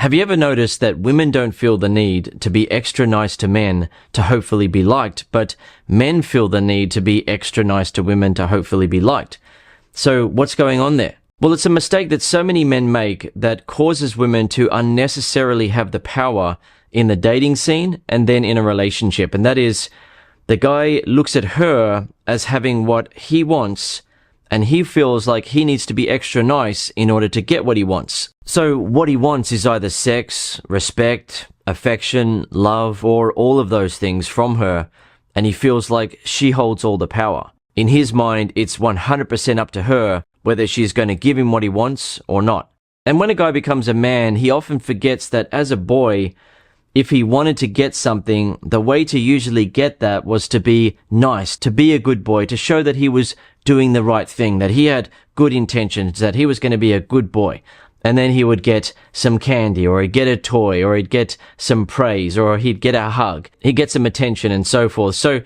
Have you ever noticed that women don't feel the need to be extra nice to men to hopefully be liked, but men feel the need to be extra nice to women to hopefully be liked? So what's going on there? Well, it's a mistake that so many men make that causes women to unnecessarily have the power in the dating scene and then in a relationship. And that is, the guy looks at her as having what he wants, and he feels like he needs to be extra nice in order to get what he wants. So what he wants is either sex, respect, affection, love, or all of those things from her, and he feels like she holds all the power. In his mind, it's 100% up to her whether she's going to give him what he wants or not. And when a guy becomes a man, he often forgets that as a boy, if he wanted to get something, the way to usually get that was to be nice, to be a good boy, to show that he was doing the right thing, that he had good intentions, that he was going to be a good boy. And then he would get some candy, or he'd get a toy, or he'd get some praise, or he'd get a hug. He'd get some attention and so forth. So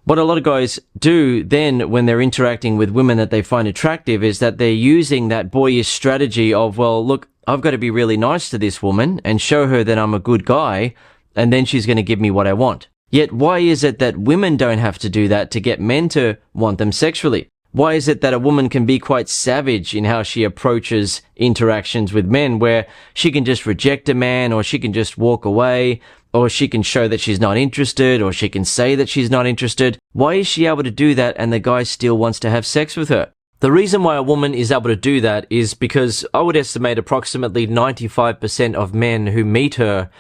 what a lot of guys do then when they're interacting with women that they find attractive is that they're using that boyish strategy of, well, look, I've got to be really nice to this woman and show her that I'm a good guy, and then she's going to give me what I want. Yet why is it that women don't have to do that to get men to want them sexually? Why is it that a woman can be quite savage in how she approaches interactions with men, where she can just reject a man, or she can just walk away, or she can show that she's not interested, or she can say that she's not interested? Why is she able to do that and the guy still wants to have sex with her? The reason why a woman is able to do that is because I would estimate approximately 95% of men who meet her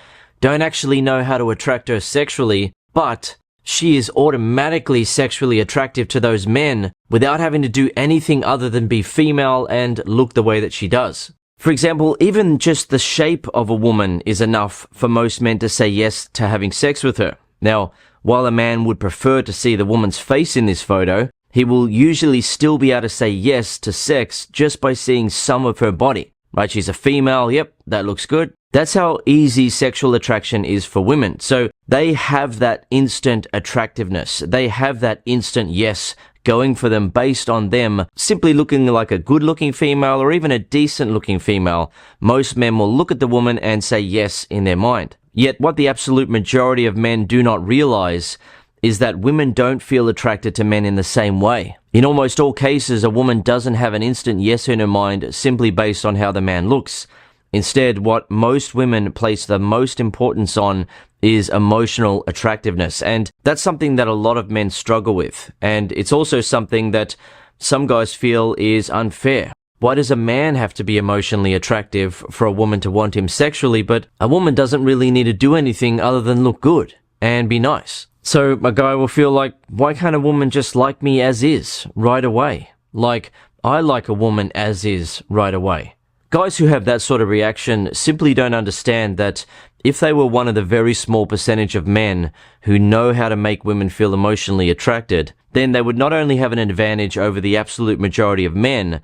don't actually know how to attract her sexually, but she is automatically sexually attractive to those men without having to do anything other than be female and look the way that she does. For example, even just the shape of a woman is enough for most men to say yes to having sex with her. Now, while a man would prefer to see the woman's face in this photo, he will usually still be able to say yes to sex just by seeing some of her body. Right? She's a female. Yep, that looks good. That's how easy sexual attraction is for women. So they have that instant attractiveness. They have that instant yes going for them based on them simply looking like a good-looking female or even a decent-looking female. Most men will look at the woman and say yes in their mind. Yet what the absolute majority of men do not realize is that women don't feel attracted to men in the same way. In almost all cases, a woman doesn't have an instant yes in her mind simply based on how the man looks. Instead, what most women place the most importance on is emotional attractiveness. And that's something that a lot of men struggle with. And it's also something that some guys feel is unfair. Why does a man have to be emotionally attractive for a woman to want him sexually, but a woman doesn't really need to do anything other than look good and be nice? So a guy will feel like, why can't a woman just like me as is right away? Like, I like a woman as is right away. Guys who have that sort of reaction simply don't understand that if they were one of the very small percentage of men who know how to make women feel emotionally attracted, then they would not only have an advantage over the absolute majority of men,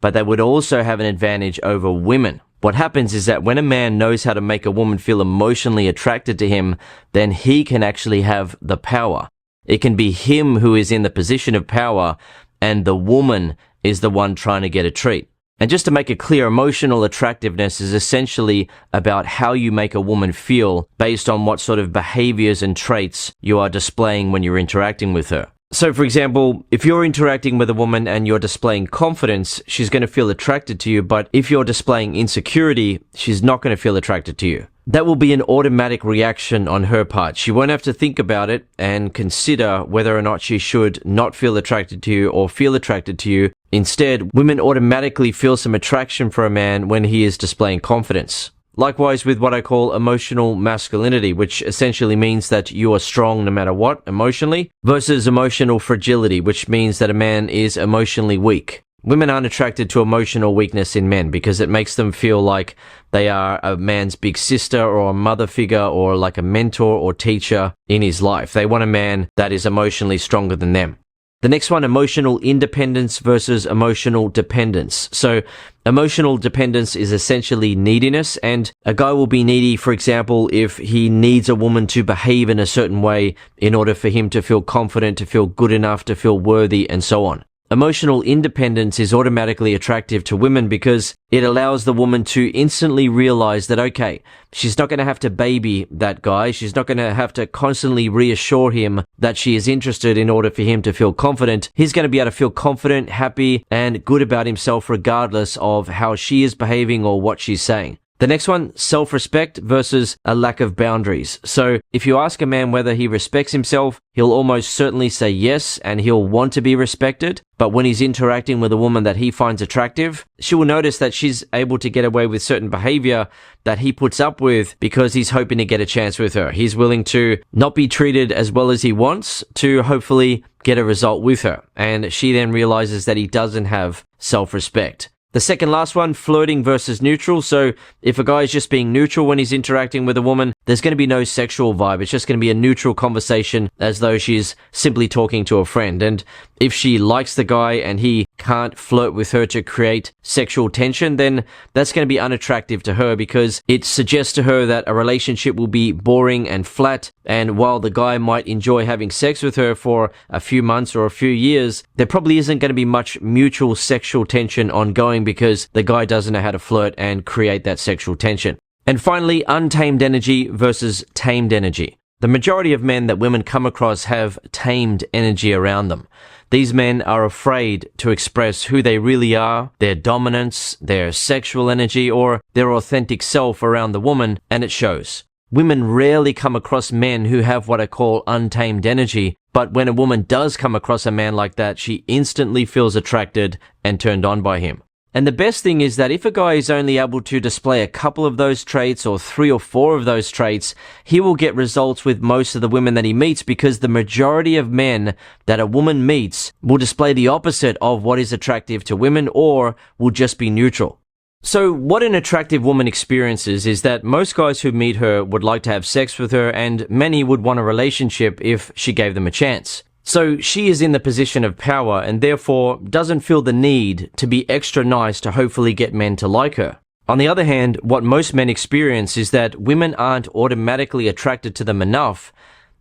but they would also have an advantage over women. What happens is that when a man knows how to make a woman feel emotionally attracted to him, then he can actually have the power. It can be him who is in the position of power, and the woman is the one trying to get a treat. And just to make it clear, emotional attractiveness is essentially about how you make a woman feel based on what sort of behaviors and traits you are displaying when you're interacting with her. So, for example, if you're interacting with a woman and you're displaying confidence, she's going to feel attracted to you, but if you're displaying insecurity, she's not going to feel attracted to you. That will be an automatic reaction on her part. She won't have to think about it and consider whether or not she should not feel attracted to you or feel attracted to you. Instead, women automatically feel some attraction for a man when he is displaying confidence. Likewise with what I call emotional masculinity, which essentially means that you are strong no matter what emotionally, versus emotional fragility, which means that a man is emotionally weak. Women aren't attracted to emotional weakness in men because it makes them feel like they are a man's big sister or a mother figure or like a mentor or teacher in his life. They want a man that is emotionally stronger than them. The next one, emotional independence versus emotional dependence. So emotional dependence is essentially neediness, and a guy will be needy, for example, if he needs a woman to behave in a certain way in order for him to feel confident, to feel good enough, to feel worthy, and so on. Emotional independence is automatically attractive to women because it allows the woman to instantly realize that, okay, she's not going to have to baby that guy. She's not going to have to constantly reassure him that she is interested in order for him to feel confident. He's going to be able to feel confident, happy, and good about himself regardless of how she is behaving or what she's saying. The next one, self-respect versus a lack of boundaries. So if you ask a man whether he respects himself, he'll almost certainly say yes, and he'll want to be respected. But when he's interacting with a woman that he finds attractive, she will notice that she's able to get away with certain behavior that he puts up with because he's hoping to get a chance with her. He's willing to not be treated as well as he wants to hopefully get a result with her. And she then realizes that he doesn't have self-respect. The second last one, flirting versus neutral. So if a guy is just being neutral when he's interacting with a woman, there's going to be no sexual vibe. It's just going to be a neutral conversation as though she's simply talking to a friend. And if she likes the guy and he can't flirt with her to create sexual tension, then that's going to be unattractive to her because it suggests to her that a relationship will be boring and flat. And while the guy might enjoy having sex with her for a few months or a few years, there probably isn't going to be much mutual sexual tension ongoing because the guy doesn't know how to flirt and create that sexual tension. And finally, untamed energy versus tamed energy. The majority of men that women come across have tamed energy around them. These men are afraid to express who they really are, their dominance, their sexual energy, or their authentic self around the woman, and it shows. Women rarely come across men who have what I call untamed energy, but when a woman does come across a man like that, she instantly feels attracted and turned on by him. And the best thing is that if a guy is only able to display a couple of those traits or 3 or 4 of those traits, he will get results with most of the women that he meets because the majority of men that a woman meets will display the opposite of what is attractive to women or will just be neutral. So what an attractive woman experiences is that most guys who meet her would like to have sex with her, and many would want a relationship if she gave them a chance. So she is in the position of power and therefore doesn't feel the need to be extra nice to hopefully get men to like her. On the other hand, what most men experience is that women aren't automatically attracted to them enough,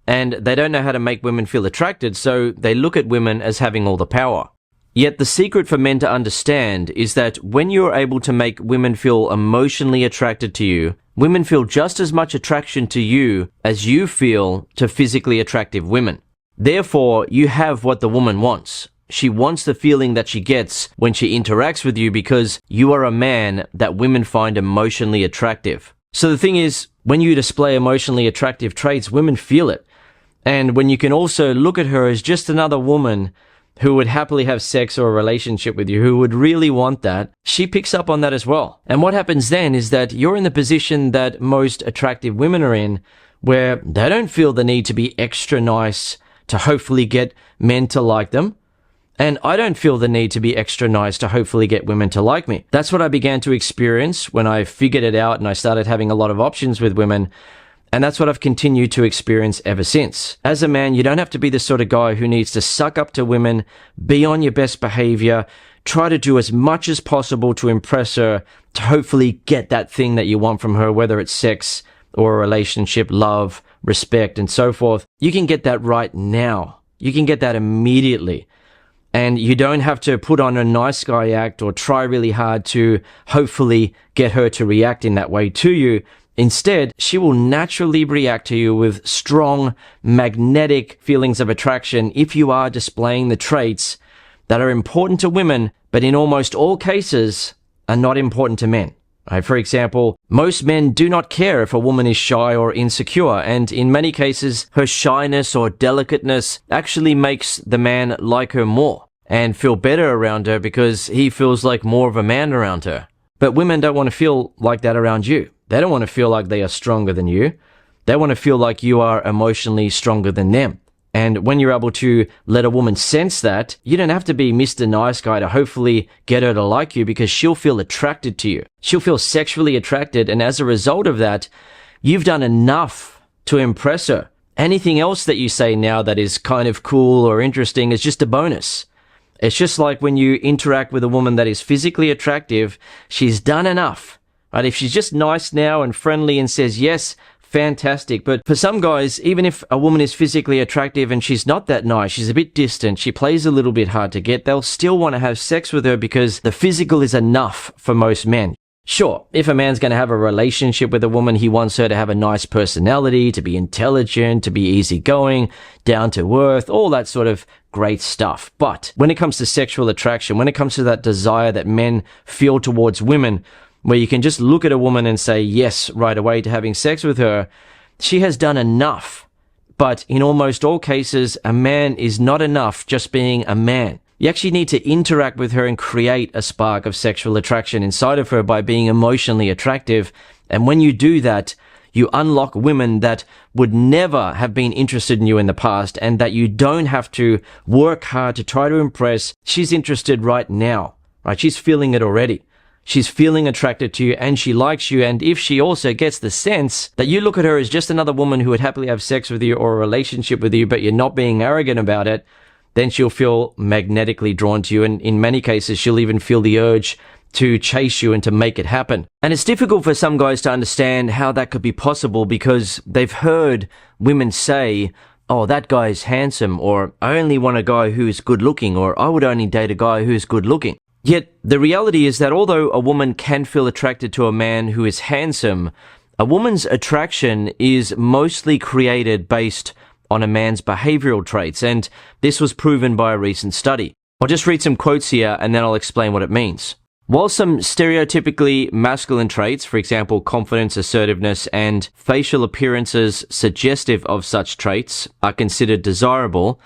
and they don't know how to make women feel attracted, so they look at women as having all the power. Yet the secret for men to understand is that when you're able to make women feel emotionally attracted to you, women feel just as much attraction to you as you feel to physically attractive women. Therefore, you have what the woman wants. She wants the feeling that she gets when she interacts with you because you are a man that women find emotionally attractive. So the thing is, when you display emotionally attractive traits, women feel it. And when you can also look at her as just another woman who would happily have sex or a relationship with you, who would really want that, she picks up on that as well. And what happens then is that you're in the position that most attractive women are in, where they don't feel the need to be extra nice to hopefully get men to like them. And I don't feel the need to be extra nice to hopefully get women to like me. That's what I began to experience when I figured it out and I started having a lot of options with women. And that's what I've continued to experience ever since. As a man, you don't have to be the sort of guy who needs to suck up to women, be on your best behavior, try to do as much as possible to impress her, to hopefully get that thing that you want from her, whether it's sex or a relationship, love, respect, and so forth. You can get that right now. You can get that immediately. And you don't have to put on a nice guy act or try really hard to hopefully get her to react in that way to you. Instead, she will naturally react to you with strong, magnetic feelings of attraction if you are displaying the traits that are important to women, but in almost all cases are not important to men. For example, most men do not care if a woman is shy or insecure, and in many cases, her shyness or delicateness actually makes the man like her more and feel better around her because he feels like more of a man around her. But women don't want to feel like that around you. They don't want to feel like they are stronger than you. They want to feel like you are emotionally stronger than them. And when you're able to let a woman sense that, you don't have to be Mr. Nice Guy to hopefully get her to like you because she'll feel attracted to you. She'll feel sexually attracted, and as a result of that, you've done enough to impress her. Anything else that you say now that is kind of cool or interesting is just a bonus. It's just like when you interact with a woman that is physically attractive, she's done enough. Right? If she's just nice now and friendly and says yes, fantastic. But for some guys, even if a woman is physically attractive and she's not that nice, she's a bit distant, she plays a little bit hard to get, they'll still want to have sex with her because the physical is enough for most men. Sure, if a man's going to have a relationship with a woman, he wants her to have a nice personality, to be intelligent, to be easygoing, down to earth, all that sort of great stuff. But when it comes to sexual attraction, when it comes to that desire that men feel towards women, where you can just look at a woman and say yes right away to having sex with her, she has done enough. But in almost all cases, a man is not enough just being a man. You actually need to interact with her and create a spark of sexual attraction inside of her by being emotionally attractive. And when you do that, you unlock women that would never have been interested in you in the past and that you don't have to work hard to try to impress. She's interested right now, right? She's feeling it already. She's feeling attracted to you and she likes you. And if she also gets the sense that you look at her as just another woman who would happily have sex with you or a relationship with you, but you're not being arrogant about it, then she'll feel magnetically drawn to you. And in many cases, she'll even feel the urge to chase you and to make it happen. And it's difficult for some guys to understand how that could be possible because they've heard women say, oh, that guy's handsome, or I only want a guy who's good looking, or I would only date a guy who's good looking. Yet the reality is that although a woman can feel attracted to a man who is handsome, a woman's attraction is mostly created based on a man's behavioral traits, and this was proven by a recent study. I'll just read some quotes here and then I'll explain what it means. While some stereotypically masculine traits, for example, confidence, assertiveness, and facial appearances suggestive of such traits, are considered desirable,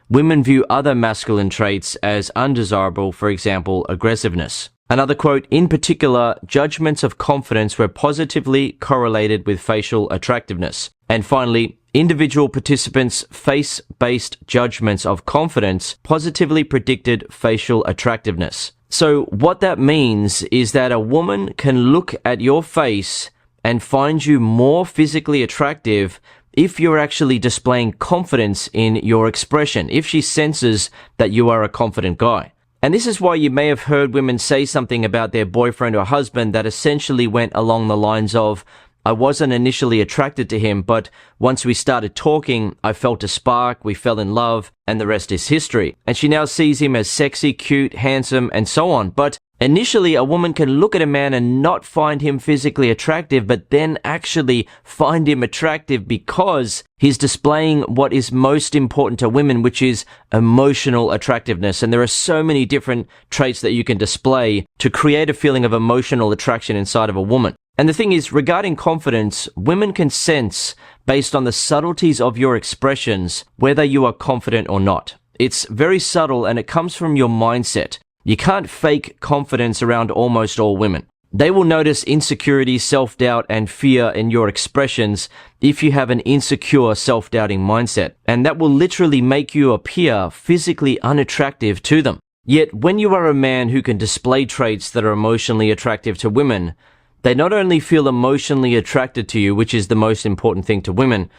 women view other masculine traits as undesirable, for example, aggressiveness. Another quote, in particular, judgments of confidence were positively correlated with facial attractiveness. And finally, individual participants' face-based judgments of confidence positively predicted facial attractiveness. So what that means is that a woman can look at your face and find you more physically attractive if you're actually displaying confidence in your expression, if she senses that you are a confident guy. And this is why you may have heard women say something about their boyfriend or husband that essentially went along the lines of, I wasn't initially attracted to him, but once we started talking, I felt a spark, we fell in love, and the rest is history. And she now sees him as sexy, cute, handsome, and so on. But initially, a woman can look at a man and not find him physically attractive, but then actually find him attractive because he's displaying what is most important to women, which is emotional attractiveness. And there are so many different traits that you can display to create a feeling of emotional attraction inside of a woman. And the thing is, regarding confidence, women can sense, based on the subtleties of your expressions, whether you are confident or not. It's very subtle and it comes from your mindset. You can't fake confidence around almost all women. They will notice insecurity, self-doubt, and fear in your expressions if you have an insecure, self-doubting mindset. And that will literally make you appear physically unattractive to them. Yet, when you are a man who can display traits that are emotionally attractive to women, they not only feel emotionally attracted to you, which is the most important thing to women,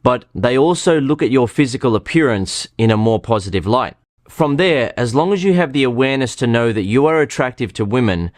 but they also look at your physical appearance in a more positive light. From there, as long as you have the awareness to know that you are attractive to women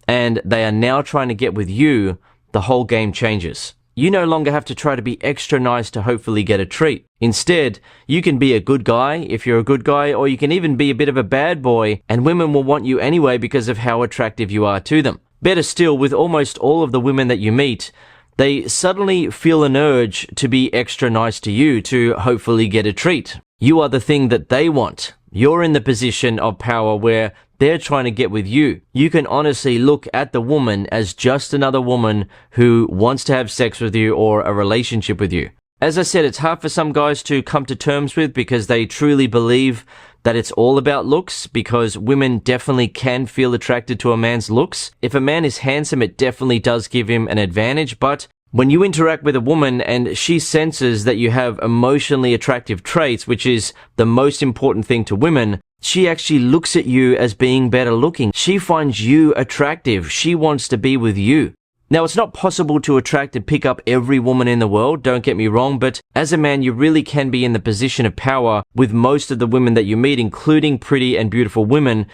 and they are now trying to get with you, the whole game changes. You no longer have to try to be extra nice to hopefully get a treat. Instead, you can be a good guy if you're a good guy, or you can even be a bit of a bad boy and women will want you anyway because of how attractive you are to them. Better still, with almost all of the women that you meet, they suddenly feel an urge to be extra nice to you to hopefully get a treat. You are the thing that they want. You're in the position of power where they're trying to get with you. You can honestly look at the woman as just another woman who wants to have sex with you or a relationship with you. As I said, it's hard for some guys to come to terms with because they truly believe that it's all about looks, because women definitely can feel attracted to a man's looks. If a man is handsome, it definitely does give him an advantage, but when you interact with a woman and she senses that you have emotionally attractive traits, which is the most important thing to women, she actually looks at you as being better looking. She finds you attractive. She wants to be with you. Now, it's not possible to attract and pick up every woman in the world, don't get me wrong, but as a man, you really can be in the position of power with most of the women that you meet, including pretty and beautiful women.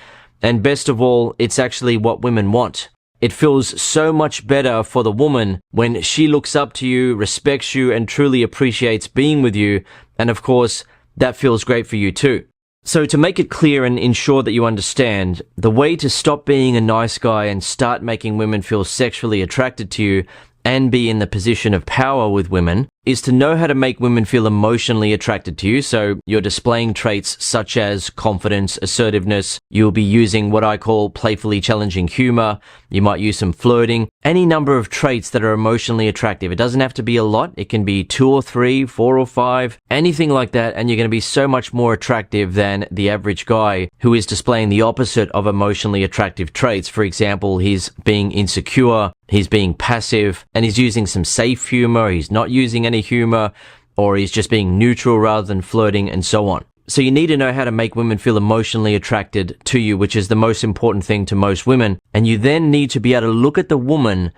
And best of all, it's actually what women want. It feels so much better for the woman when she looks up to you, respects you, and truly appreciates being with you. And of course, that feels great for you too. So to make it clear and ensure that you understand, the way to stop being a nice guy and start making women feel sexually attracted to you and be in the position of power with women is to know how to make women feel emotionally attracted to you. So you're displaying traits such as confidence, assertiveness. You'll be using what I call playfully challenging humor. You might use some flirting, any number of traits that are emotionally attractive. It doesn't have to be a lot. It can be 2 or 3, 4 or 5, anything like that. And you're going to be so much more attractive than the average guy who is displaying the opposite of emotionally attractive traits. For example, he's being insecure, he's being passive, and he's using some safe humor. He's not using any humor, or he's just being neutral rather than flirting, and so on. So you need to know how to make women feel emotionally attracted to you, which is the most important thing to most women. And you then need to be able to look at the woman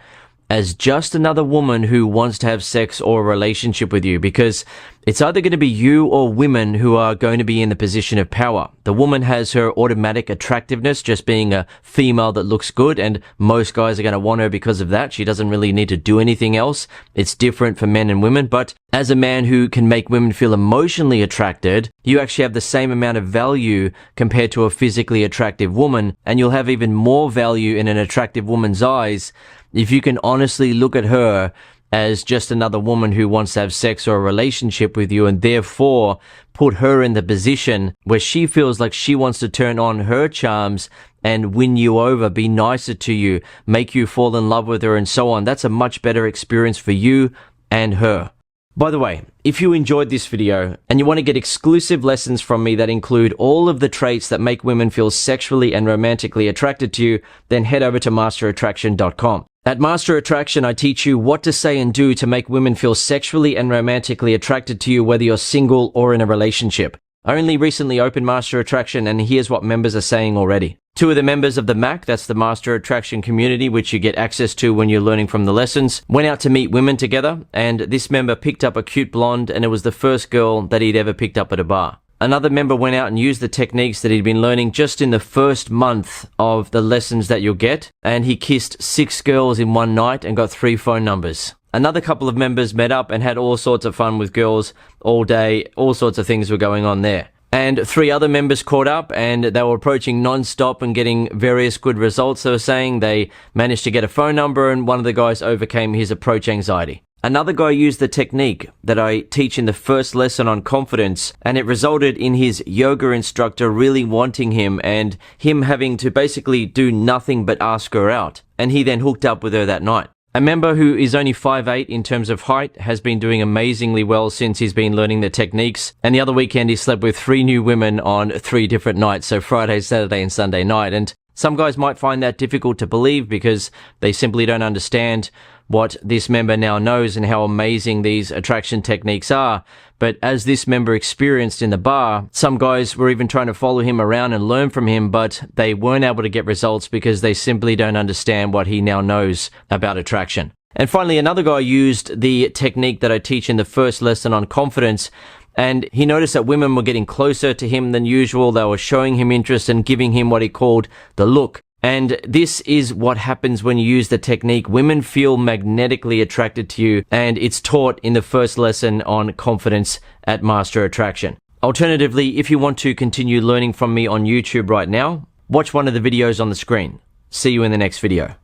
as just another woman who wants to have sex or a relationship with you, because it's either going to be you or women who are going to be in the position of power. The woman has her automatic attractiveness, just being a female that looks good, and most guys are going to want her because of that. She doesn't really need to do anything else. It's different for men and women, but as a man who can make women feel emotionally attracted, you actually have the same amount of value compared to a physically attractive woman, and you'll have even more value in an attractive woman's eyes if you can honestly look at her as just another woman who wants to have sex or a relationship with you, and therefore put her in the position where she feels like she wants to turn on her charms and win you over, be nicer to you, make you fall in love with her, and so on. That's a much better experience for you and her. By the way, if you enjoyed this video and you want to get exclusive lessons from me that include all of the traits that make women feel sexually and romantically attracted to you, then head over to masterattraction.com. At Master Attraction, I teach you what to say and do to make women feel sexually and romantically attracted to you, whether you're single or in a relationship. I only recently opened Master Attraction, and here's what members are saying already. 2 of the members of the MAC, that's the Master Attraction community, which you get access to when you're learning from the lessons, went out to meet women together, and this member picked up a cute blonde, and it was the first girl that he'd ever picked up at a bar. Another member went out and used the techniques that he'd been learning just in the first month of the lessons that you'll get, and he kissed 6 girls in one night and got 3 phone numbers. Another couple of members met up and had all sorts of fun with girls all day. All sorts of things were going on there. And 3 other members caught up, and they were approaching non-stop and getting various good results. They were saying they managed to get a phone number, and one of the guys overcame his approach anxiety. Another guy used the technique that I teach in the first lesson on confidence, and it resulted in his yoga instructor really wanting him and him having to basically do nothing but ask her out. And he then hooked up with her that night. A member who is only 5'8" in terms of height has been doing amazingly well since he's been learning the techniques. And the other weekend he slept with 3 new women on 3 different nights, so Friday, Saturday and Sunday night. And some guys might find that difficult to believe because they simply don't understand what this member now knows and how amazing these attraction techniques are. But as this member experienced in the bar, some guys were even trying to follow him around and learn from him, but they weren't able to get results because they simply don't understand what he now knows about attraction. And finally, another guy used the technique that I teach in the first lesson on confidence, and he noticed that women were getting closer to him than usual. They were showing him interest and giving him what he called the look. And this is what happens when you use the technique. Women feel magnetically attracted to you, and it's taught in the first lesson on confidence at Master Attraction. Alternatively, if you want to continue learning from me on YouTube right now, watch one of the videos on the screen. See you in the next video.